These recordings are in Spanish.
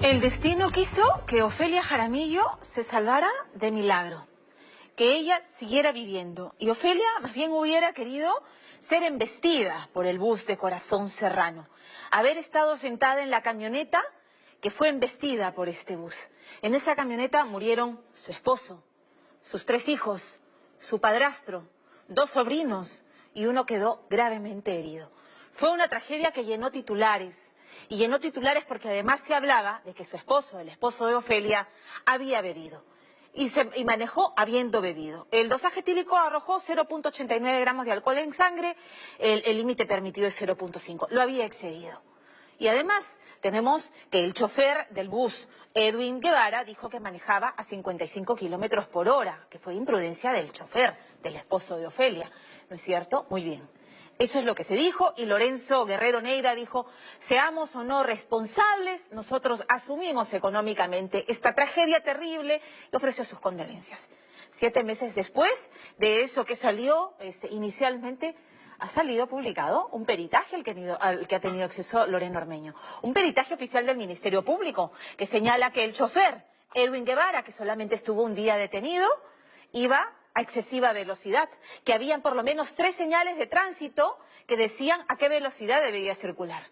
El destino quiso que Ofelia Jaramillo se salvara de milagro, que ella siguiera viviendo. Y Ofelia más bien hubiera querido ser embestida por el bus de Corazón Serrano, haber estado sentada en la camioneta que fue embestida por este bus. En esa camioneta murieron su esposo, sus 3 hijos, su padrastro, 2 sobrinos y uno quedó gravemente herido. Fue una tragedia que llenó titulares. Y llenó titulares porque además se hablaba de que su esposo, el esposo de Ofelia, había bebido y manejó habiendo bebido. El dosaje etílico arrojó 0.89 gramos de alcohol en sangre, el límite permitido es 0.5, lo había excedido. Y además tenemos que el chofer del bus, Edwin Guevara, dijo que manejaba a 55 kilómetros por hora, que fue imprudencia del chofer, del esposo de Ofelia. ¿No es cierto? Muy bien. Eso es lo que se dijo y Lorenzo Guerrero Neira dijo, seamos o no responsables, nosotros asumimos económicamente esta tragedia terrible y ofreció sus condolencias. 7 meses después de eso que salió inicialmente, ha salido publicado un peritaje al que ha tenido acceso Lorena Ormeño. Un peritaje oficial del Ministerio Público que señala que el chofer, Edwin Guevara, que solamente estuvo un día detenido, iba a excesiva velocidad, que habían por lo menos 3 señales de tránsito que decían a qué velocidad debía circular.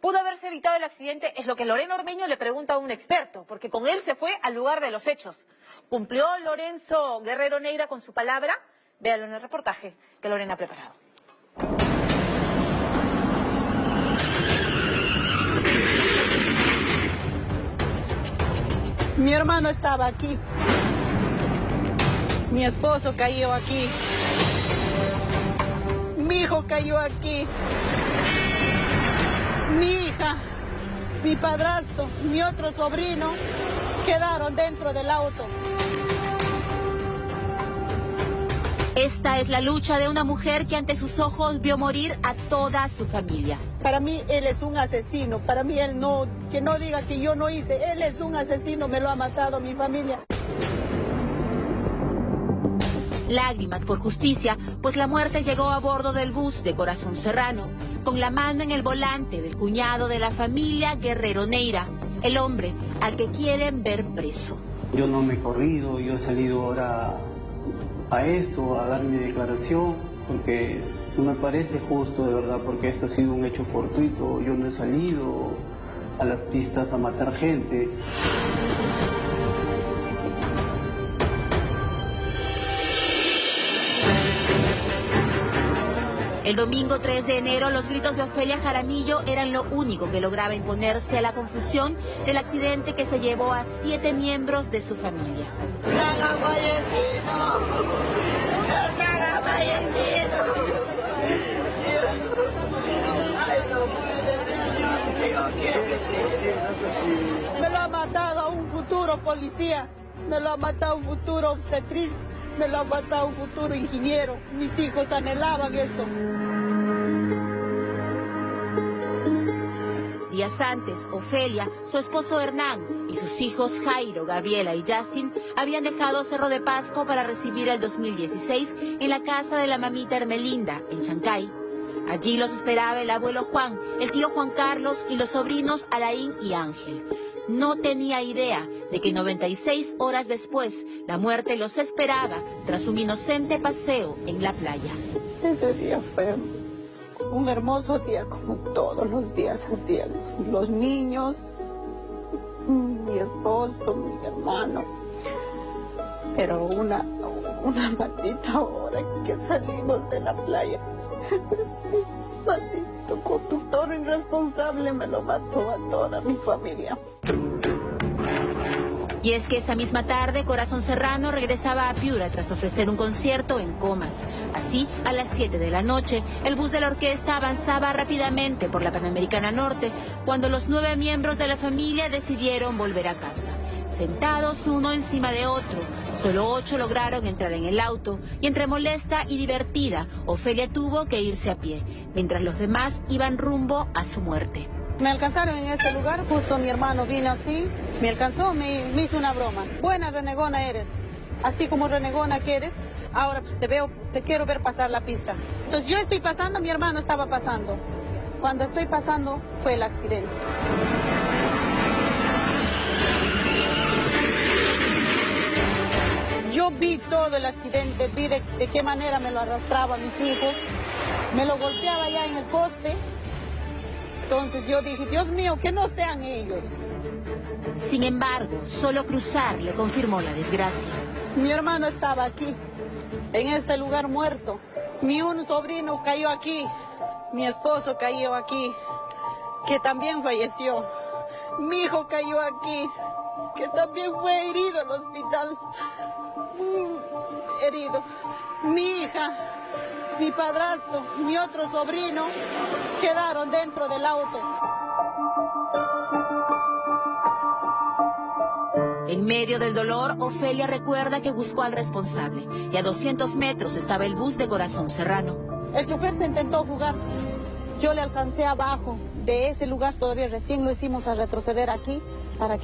¿Pudo haberse evitado el accidente? Es lo que Lorena Ormeño le pregunta a un experto, porque con él se fue al lugar de los hechos. ¿Cumplió Lorenzo Guerrero Neira con su palabra? Véalo en el reportaje que Lorena ha preparado. Mi hermano estaba aquí. Mi esposo cayó aquí. Mi hijo cayó aquí. Mi hija, mi padrastro, mi otro sobrino quedaron dentro del auto. Esta es la lucha de una mujer que ante sus ojos vio morir a toda su familia. Para mí él es un asesino. Para mí él no, que no diga que yo no hice. Él es un asesino, me lo ha matado mi familia. Lágrimas por justicia, pues la muerte llegó a bordo del bus de Corazón Serrano, con la mano en el volante del cuñado de la familia Guerrero Neira, el hombre al que quieren ver preso. Yo no me he corrido, yo he salido ahora a esto, a dar mi declaración, porque no me parece justo de verdad, porque esto ha sido un hecho fortuito. Yo no he salido a las pistas a matar gente. El domingo 3 de enero, los gritos de Ofelia Jaramillo eran lo único que lograba imponerse a la confusión del accidente que se llevó a 7 miembros de su familia. Me lo ha matado a un futuro policía, me lo ha matado a un futuro obstetriz, me lo ha matado a un futuro ingeniero. Mis hijos anhelaban eso. Días antes, Ofelia, su esposo Hernán y sus hijos Jairo, Gabriela y Justin habían dejado Cerro de Pasco para recibir el 2016 en la casa de la mamita Hermelinda, en Chancay. Allí los esperaba el abuelo Juan, el tío Juan Carlos y los sobrinos Alain y Ángel. No tenía idea de que 96 horas después la muerte los esperaba tras un inocente paseo en la playa. Ese día fue un hermoso día, como todos los días hacíamos. Los niños, mi esposo, mi hermano. Pero una maldita hora que salimos de la playa, ese maldito conductor irresponsable me lo mató a toda mi familia. Y es que esa misma tarde, Corazón Serrano regresaba a Piura tras ofrecer un concierto en Comas. Así, a las 7 de la noche, el bus de la orquesta avanzaba rápidamente por la Panamericana Norte, cuando los 9 miembros de la familia decidieron volver a casa. Sentados uno encima de otro, solo 8 lograron entrar en el auto, y entre molesta y divertida, Ofelia tuvo que irse a pie, mientras los demás iban rumbo a su muerte. Me alcanzaron en este lugar, justo mi hermano vino así, me alcanzó, me hizo una broma. Buena renegona eres, así como renegona que eres, ahora pues te quiero ver pasar la pista. Entonces yo estoy pasando, mi hermano estaba pasando. Cuando estoy pasando fue el accidente. Yo vi todo el accidente, vi de qué manera me lo arrastraba a mis hijos, me lo golpeaba ya en el poste. Entonces yo dije, Dios mío, que no sean ellos. Sin embargo, solo cruzar le confirmó la desgracia. Mi hermano estaba aquí, en este lugar muerto. Mi un sobrino cayó aquí, mi esposo cayó aquí, que también falleció. Mi hijo cayó aquí, que también fue herido al hospital. Herido. Mi hija, mi padrastro, mi otro sobrino quedaron dentro del auto. En medio del dolor, Ofelia recuerda que buscó al responsable y a 200 metros estaba el bus de Corazón Serrano. El chofer se intentó fugar. Yo le alcancé abajo de ese lugar, todavía recién lo hicimos a retroceder aquí para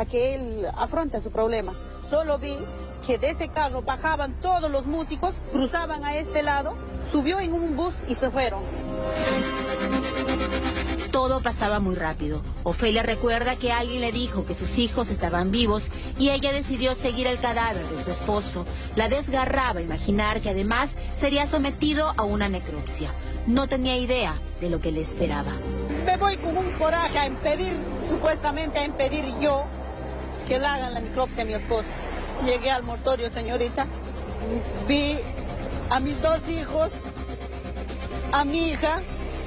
que él afronte su problema. Solo vi que de ese carro bajaban todos los músicos, cruzaban a este lado, subió en un bus y se fueron. Todo pasaba muy rápido. Ofelia recuerda que alguien le dijo que sus hijos estaban vivos y ella decidió seguir el cadáver de su esposo. La desgarraba imaginar que además sería sometido a una necropsia. No tenía idea de lo que le esperaba. Me voy con un coraje a impedir, supuestamente a impedir yo, que le hagan la necropsia a mi esposo. Llegué al mortorio, señorita, vi a mis dos hijos, a mi hija,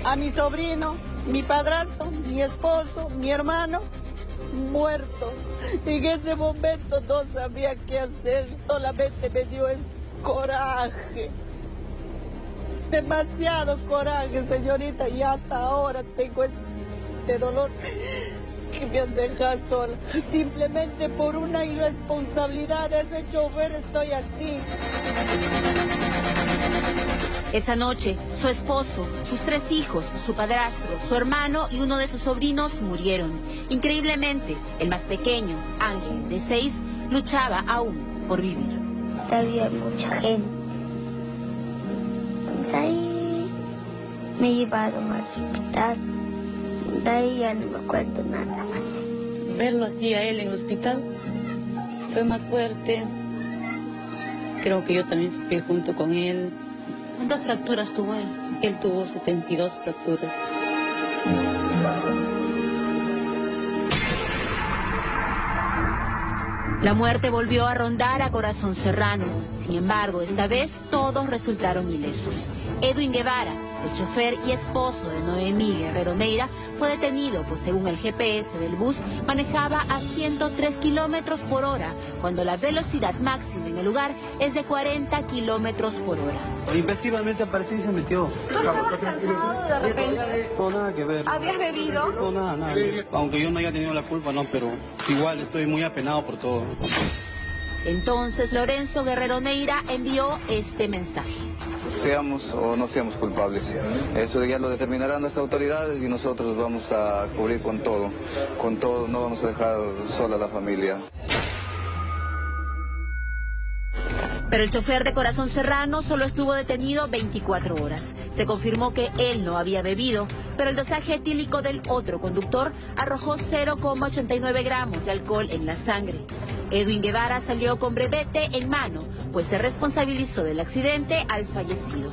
a mi sobrino, mi padrastro, mi esposo, mi hermano, muerto. En ese momento no sabía qué hacer, solamente me dio coraje. Demasiado coraje, señorita, y hasta ahora tengo este dolor que me han dejado sola. Simplemente por una irresponsabilidad de ese chofer estoy así. Esa noche, su esposo, sus 3 hijos, su padrastro, su hermano y uno de sus sobrinos murieron. Increíblemente, el más pequeño, Ángel, de 6, luchaba aún por vivir. Había mucha gente. De ahí me llevaron al hospital. De ahí ya no me acuerdo nada más. Verlo así a él en el hospital fue más fuerte. Creo que yo también sufrí junto con él. ¿Cuántas fracturas tuvo él? Él tuvo 72 fracturas. La muerte volvió a rondar a Corazón Serrano. Sin embargo, esta vez todos resultaron ilesos. Edwin Guevara, el chofer y esposo de Noemí Guerrero Neira, fue detenido, pues según el GPS del bus, manejaba a 103 kilómetros por hora, cuando la velocidad máxima en el lugar es de 40 kilómetros por hora. Investigadamente apareció y se metió. ¿Tú estabas cansado de repente? No, nada que ver. ¿Habías bebido? No, nada. Aunque yo no haya tenido la culpa, no, pero igual estoy muy apenado por todo. Entonces Lorenzo Guerrero Neira envió este mensaje. Seamos o no seamos culpables. Eso ya lo determinarán las autoridades y nosotros vamos a cubrir con todo, no vamos a dejar sola a la familia. Pero el chofer de Corazón Serrano solo estuvo detenido 24 horas. Se confirmó que él no había bebido, pero el dosaje etílico del otro conductor arrojó 0,89 gramos de alcohol en la sangre. Edwin Guevara salió con brevete en mano, pues se responsabilizó del accidente al fallecido.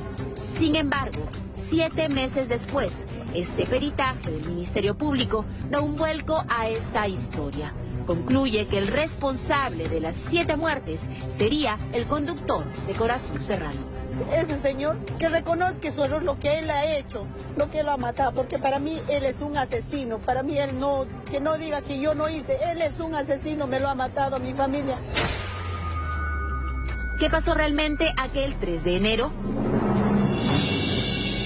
Sin embargo, 7 meses después, este peritaje del Ministerio Público da un vuelco a esta historia. Concluye que el responsable de las 7 muertes sería el conductor de Corazón Serrano. Ese señor que reconozca su error, lo que él ha hecho, lo que él ha matado, porque para mí él es un asesino, para mí él no, que no diga que yo no hice, él es un asesino, me lo ha matado a mi familia. ¿Qué pasó realmente aquel 3 de enero?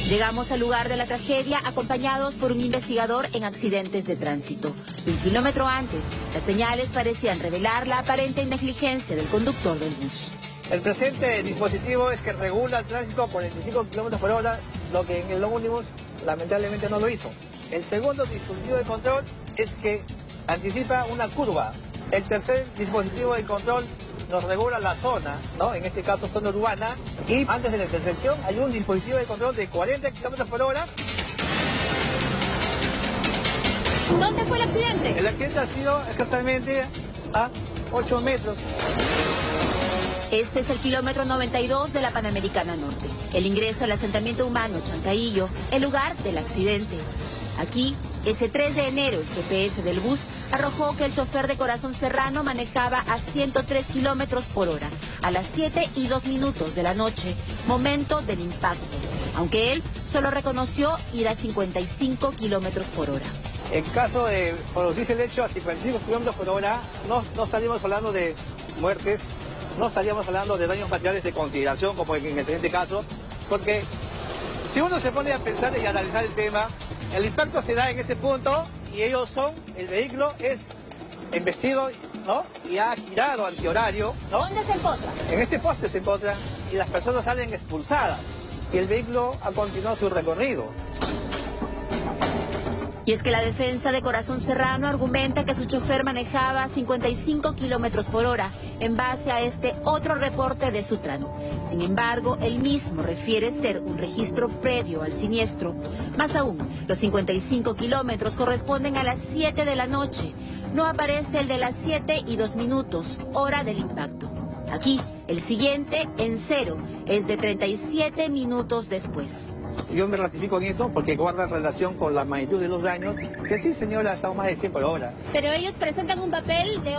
Llegamos al lugar de la tragedia acompañados por un investigador en accidentes de tránsito. 1 kilómetro antes, las señales parecían revelar la aparente negligencia del conductor del bus. El presente dispositivo es que regula el tránsito por 25 kilómetros por hora, lo que en el ómnibus lamentablemente no lo hizo. El segundo dispositivo de control es que anticipa una curva. El tercer dispositivo de control nos regula la zona, ¿no? En este caso zona urbana, y antes de la intersección hay un dispositivo de control de 40 kilómetros por hora. ¿Dónde fue el accidente? El accidente ha sido escasamente a 8 metros. Este es el kilómetro 92 de la Panamericana Norte, el ingreso al asentamiento humano Chancaillo, el lugar del accidente. Aquí, ese 3 de enero, el GPS del bus arrojó que el chofer de Corazón Serrano manejaba a 103 kilómetros por hora, a las 7:02 de la noche, momento del impacto, aunque él solo reconoció ir a 55 kilómetros por hora. En caso de producirse el hecho a 55 kilómetros por hora, no estaríamos hablando de muertes, no estaríamos hablando de daños materiales de consideración, como en el siguiente caso, porque si uno se pone a pensar y analizar el tema, el impacto se da en ese punto y el vehículo es embestido, ¿no? Y ha girado antihorario, ¿no? ¿Dónde se empotra? En este poste se empotra y las personas salen expulsadas y el vehículo ha continuado su recorrido. Y es que la defensa de Corazón Serrano argumenta que su chofer manejaba a 55 kilómetros por hora en base a este otro reporte de Sutran. Sin embargo, él mismo refiere ser un registro previo al siniestro. Más aún, los 55 kilómetros corresponden a las 7 de la noche. No aparece el de las 7:02, hora del impacto. Aquí, el siguiente, en cero, es de 37 minutos después. Yo me ratifico en eso porque guarda relación con la magnitud de los daños, que sí, señora, ha estado más de 100 por hora. Pero ellos presentan un papel de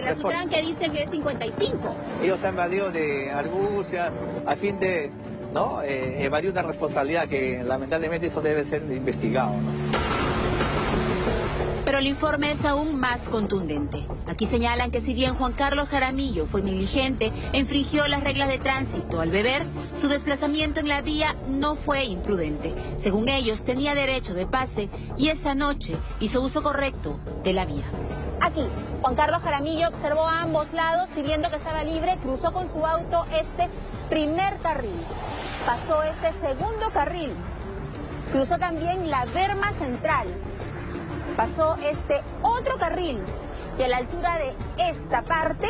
la Sutran que dice que es 55. Ellos han valido de argucias a fin de, ¿no? Evadir una responsabilidad que lamentablemente eso debe ser investigado, ¿no? Pero el informe es aún más contundente. Aquí señalan que si bien Juan Carlos Jaramillo fue negligente e infringió las reglas de tránsito al beber, su desplazamiento en la vía no fue imprudente. Según ellos, tenía derecho de pase y esa noche hizo uso correcto de la vía. Aquí, Juan Carlos Jaramillo observó a ambos lados y viendo que estaba libre, cruzó con su auto este primer carril. Pasó este segundo carril. Cruzó también la berma central. Pasó este otro carril y a la altura de esta parte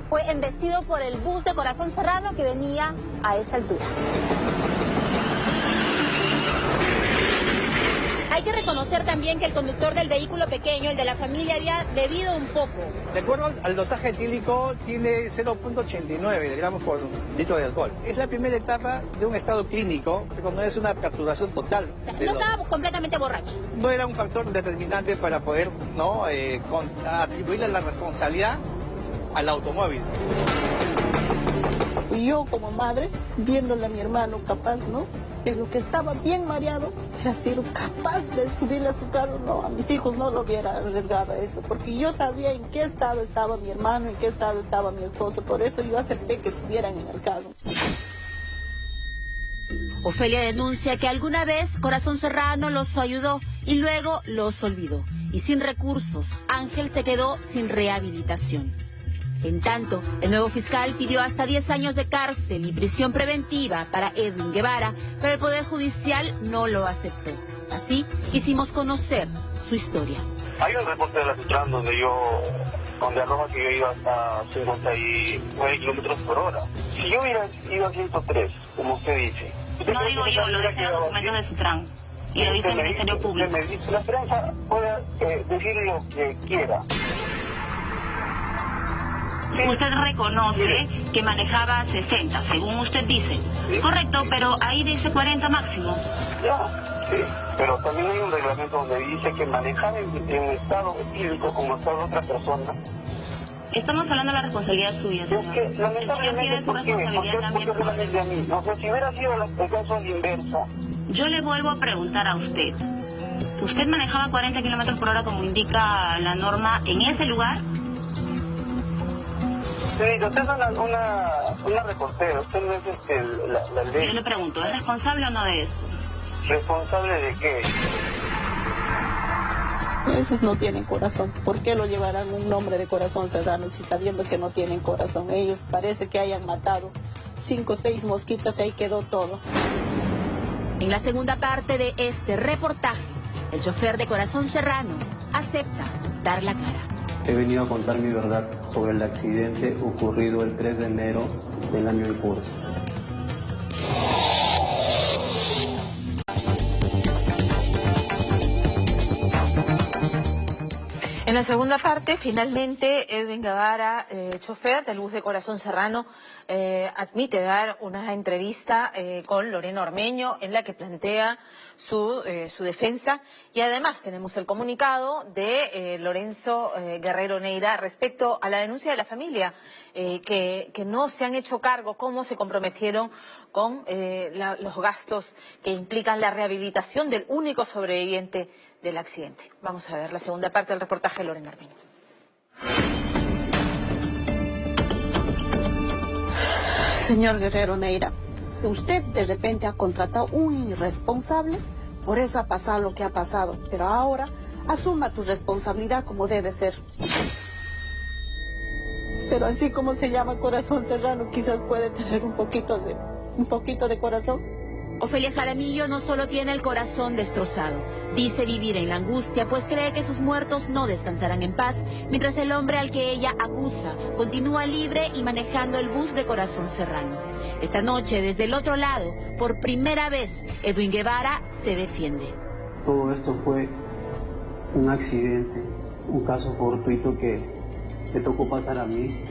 fue embestido por el bus de Corazón Serrano que venía a esta altura. Hay que reconocer también que el conductor del vehículo pequeño, el de la familia, había bebido un poco. De acuerdo al dosaje etílico, tiene 0.89 gramos por litro de alcohol. Es la primera etapa de un estado clínico, pero no es una capturación total. O sea, no estaba completamente borracho. No era un factor determinante para poder, ¿no? Atribuirle la responsabilidad al automóvil. Y yo como madre, viéndole a mi hermano capaz, ¿no? Que lo que estaba bien mareado era sido capaz de subirle a su carro, no, a mis hijos no lo hubiera arriesgado a eso, porque yo sabía en qué estado estaba mi hermano, en qué estado estaba mi esposo, por eso yo acepté que estuvieran en el carro. Ofelia denuncia que alguna vez Corazón Serrano los ayudó y luego los olvidó. Y sin recursos, Ángel se quedó sin rehabilitación. En tanto, el nuevo fiscal pidió hasta 10 años de cárcel y prisión preventiva para Edwin Guevara, pero el Poder Judicial no lo aceptó. Así, quisimos conocer su historia. Hay un reporte de la Sutran donde arroja que yo iba hasta 59 kilómetros por hora. Si yo hubiera ido a 103, como usted dice... No digo yo, lo dicen los documentos de Sutran y lo dice el Ministerio Público. La prensa puede decir lo que quiera. Usted reconoce que manejaba 60, según usted dice. Sí. Correcto, pero ahí dice 40 máximo. Ya, sí. Pero también hay un reglamento donde dice que manejar en estado etílico como estado de otra persona. Estamos hablando de la responsabilidad suya, señor. Es que lamentablemente, ¿por qué? Porque solamente a mí. No sé, si hubiera sido el caso a la inversa. Yo le vuelvo a preguntar a usted. ¿Usted manejaba 40 kilómetros por hora como indica la norma en ese lugar? Sí, usted es una reportera, usted no es la ley. Yo le pregunto, ¿es responsable o no de eso? ¿Responsable de qué? Esos no tienen corazón. ¿Por qué lo llevarán un nombre de Corazón Serrano si sabiendo que no tienen corazón? Ellos parece que hayan matado 5 o 6 mosquitas y ahí quedó todo. En la segunda parte de este reportaje, el chofer de Corazón Serrano acepta dar la cara. He venido a contar mi verdad sobre el accidente ocurrido el 3 de enero del año en curso. En la segunda parte, finalmente, Edwin Guevara, chofer del bus de Corazón Serrano, admite dar una entrevista con Lorena Ormeño en la que plantea su defensa, y además tenemos el comunicado de Lorenzo Guerrero Neira respecto a la denuncia de la familia, que no se han hecho cargo, cómo se comprometieron con los gastos que implican la rehabilitación del único sobreviviente del accidente. Vamos a ver la segunda parte del reportaje de Lorena Ormeño. Señor Guerrero Neira, usted de repente ha contratado un irresponsable, por eso ha pasado lo que ha pasado, pero ahora asuma tu responsabilidad como debe ser. Pero así como se llama Corazón Serrano, quizás puede tener un poquito de corazón. Ofelia Jaramillo no solo tiene el corazón destrozado, dice vivir en la angustia, pues cree que sus muertos no descansarán en paz, mientras el hombre al que ella acusa continúa libre y manejando el bus de Corazón Serrano. Esta noche, desde el otro lado, por primera vez, Edwin Guevara se defiende. Todo esto fue un accidente, un caso fortuito que me tocó pasar a mí,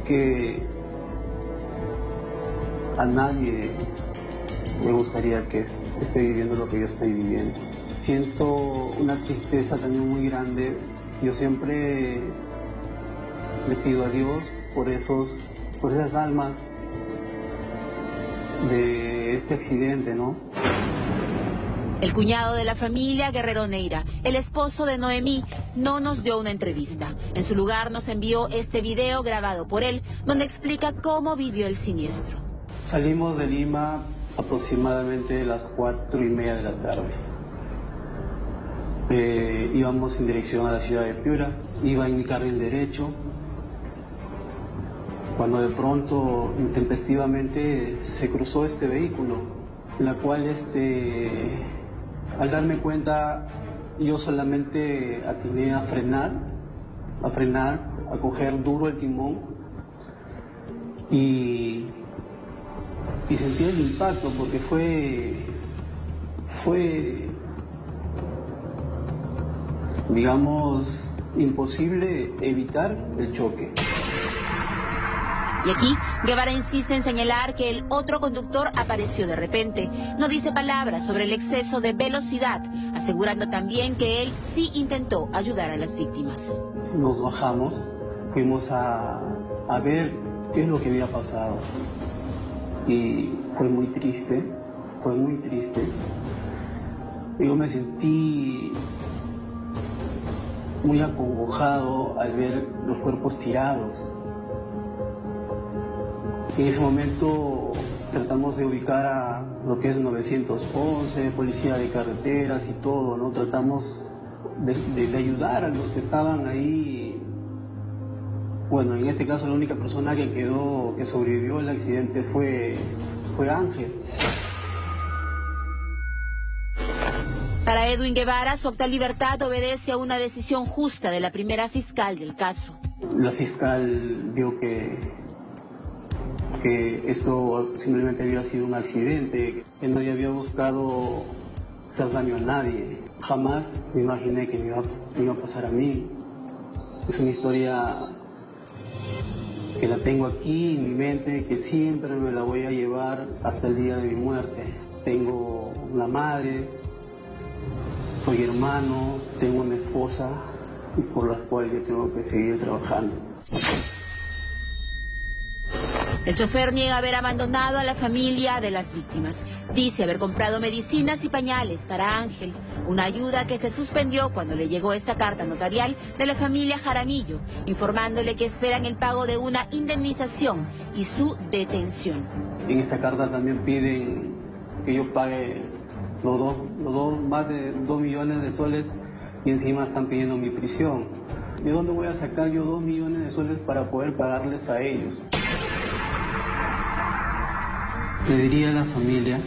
que a nadie me gustaría que esté viviendo lo que yo estoy viviendo. Siento una tristeza también muy grande. Yo siempre le pido a Dios por esas almas de este accidente, ¿no? El cuñado de la familia, Guerrero Neira, el esposo de Noemí, no nos dio una entrevista. En su lugar nos envió este video grabado por él, donde explica cómo vivió el siniestro. Salimos de Lima aproximadamente a las 4:30 de la tarde. Íbamos en dirección a la ciudad de Piura, iba en mi carril derecho, cuando de pronto, intempestivamente, se cruzó este vehículo, la cual, al darme cuenta, yo solamente atiné a frenar, a coger duro el timón y sentí el impacto, porque fue, digamos, imposible evitar el choque. Y aquí, Guevara insiste en señalar que el otro conductor apareció de repente. No dice palabras sobre el exceso de velocidad, asegurando también que él sí intentó ayudar a las víctimas. Nos bajamos, fuimos a ver qué es lo que había pasado. Y fue muy triste. Yo me sentí muy acongojado al ver los cuerpos tirados. En ese momento tratamos de ubicar a lo que es 911, policía de carreteras y todo, ¿no? Tratamos de ayudar a los que estaban ahí. Bueno, en este caso la única persona que sobrevivió al accidente fue Ángel. Para Edwin Guevara, su actual libertad obedece a una decisión justa de la primera fiscal del caso. La fiscal vio que esto simplemente había sido un accidente, que nadie había buscado hacer daño a nadie. Jamás me imaginé que me iba a pasar a mí. Es una historia que la tengo aquí en mi mente, que siempre me la voy a llevar hasta el día de mi muerte. Tengo una madre, soy hermano, tengo una esposa por la cual yo tengo que seguir trabajando. El chofer niega haber abandonado a la familia de las víctimas. Dice haber comprado medicinas y pañales para Ángel, una ayuda que se suspendió cuando le llegó esta carta notarial de la familia Jaramillo, informándole que esperan el pago de una indemnización y su detención. En esta carta también piden que yo pague más de 2 millones de soles y encima están pidiendo mi prisión. ¿De dónde voy a sacar yo 2 millones de soles para poder pagarles a ellos? Le diría a la familia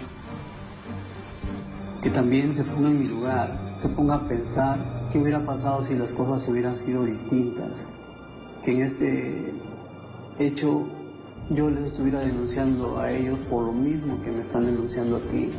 que también se ponga en mi lugar, se ponga a pensar qué hubiera pasado si las cosas hubieran sido distintas, que en este hecho yo les estuviera denunciando a ellos por lo mismo que me están denunciando aquí.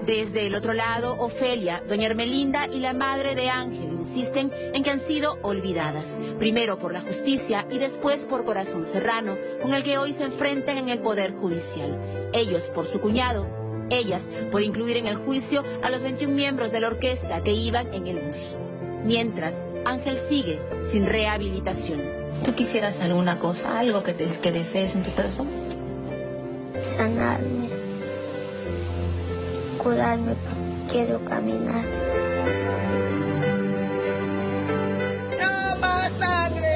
Desde el otro lado, Ofelia, doña Hermelinda y la madre de Ángel insisten en que han sido olvidadas, primero por la justicia y después por Corazón Serrano, con el que hoy se enfrentan en el Poder Judicial. Ellos por su cuñado, ellas por incluir en el juicio a los 21 miembros de la orquesta que iban en el bus. Mientras, Ángel sigue sin rehabilitación. ¿Tú quisieras alguna cosa, algo que desees en tu persona? Sanarme, curarme, quiero caminar. ¡No más sangre!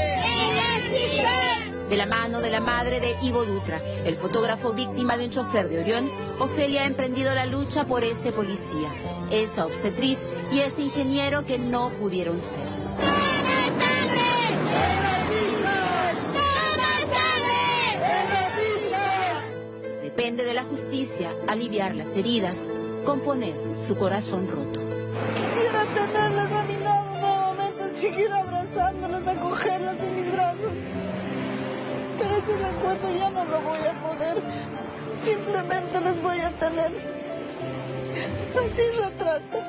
De la mano de la madre de Ivo Dutra, el fotógrafo víctima de un chofer de Orión, Ofelia ha emprendido la lucha por ese policía, esa obstetriz y ese ingeniero que no pudieron ser. Depende de la justicia aliviar las heridas, componer su corazón roto. Quisiera tenerlas a mi lado nuevamente, seguir abrazándolas, acogerlas en mis brazos. Pero ese recuerdo ya no lo voy a poder. Simplemente las voy a tener sin retrato.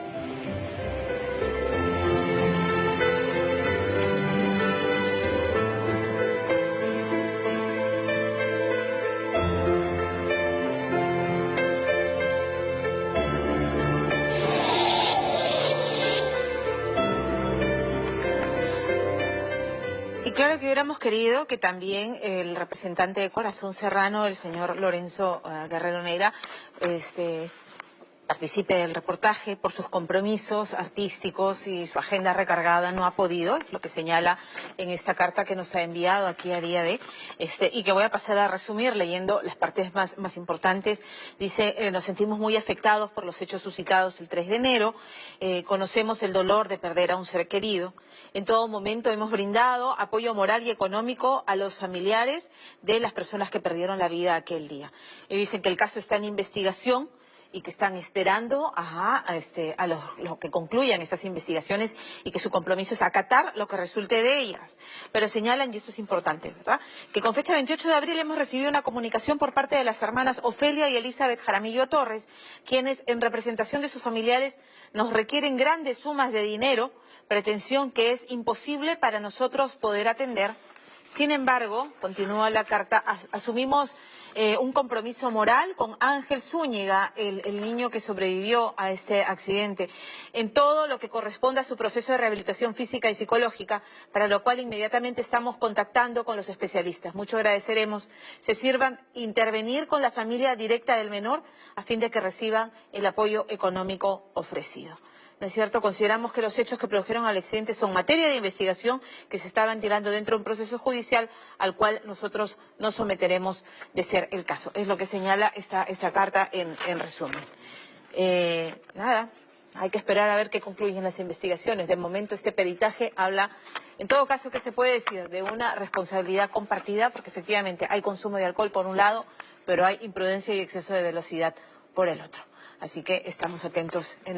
Y claro que hubiéramos querido que también el representante de Corazón Serrano, el señor Lorenzo Guerrero Neira, participe del reportaje por sus compromisos artísticos y su agenda recargada. No ha podido, es lo que señala en esta carta que nos ha enviado aquí a día de, y que voy a pasar a resumir leyendo las partes más importantes. Dice, nos sentimos muy afectados por los hechos suscitados el 3 de enero, conocemos el dolor de perder a un ser querido. En todo momento hemos brindado apoyo moral y económico a los familiares de las personas que perdieron la vida aquel día. Y dicen que el caso está en investigación y que están esperando a lo que concluyan estas investigaciones y que su compromiso es acatar lo que resulte de ellas. Pero señalan, y esto es importante, ¿verdad?, que con fecha 28 de abril hemos recibido una comunicación por parte de las hermanas Ofelia y Elizabeth Jaramillo Torres, quienes en representación de sus familiares nos requieren grandes sumas de dinero, pretensión que es imposible para nosotros poder atender. Sin embargo, continúa la carta, asumimos un compromiso moral con Ángel Zúñiga, el niño que sobrevivió a este accidente, en todo lo que corresponde a su proceso de rehabilitación física y psicológica, para lo cual inmediatamente estamos contactando con los especialistas. Mucho agradeceremos se sirvan intervenir con la familia directa del menor a fin de que reciban el apoyo económico ofrecido. ¿No es cierto? Consideramos que los hechos que produjeron al accidente son materia de investigación que se está ventilando dentro de un proceso judicial al cual nosotros nos someteremos de ser el caso. Es lo que señala esta carta en resumen. Nada, hay que esperar a ver qué concluyen las investigaciones. De momento este peritaje habla, en todo caso, ¿qué se puede decir? De una responsabilidad compartida, porque efectivamente hay consumo de alcohol por un lado, pero hay imprudencia y exceso de velocidad por el otro. Así que estamos atentos en esto.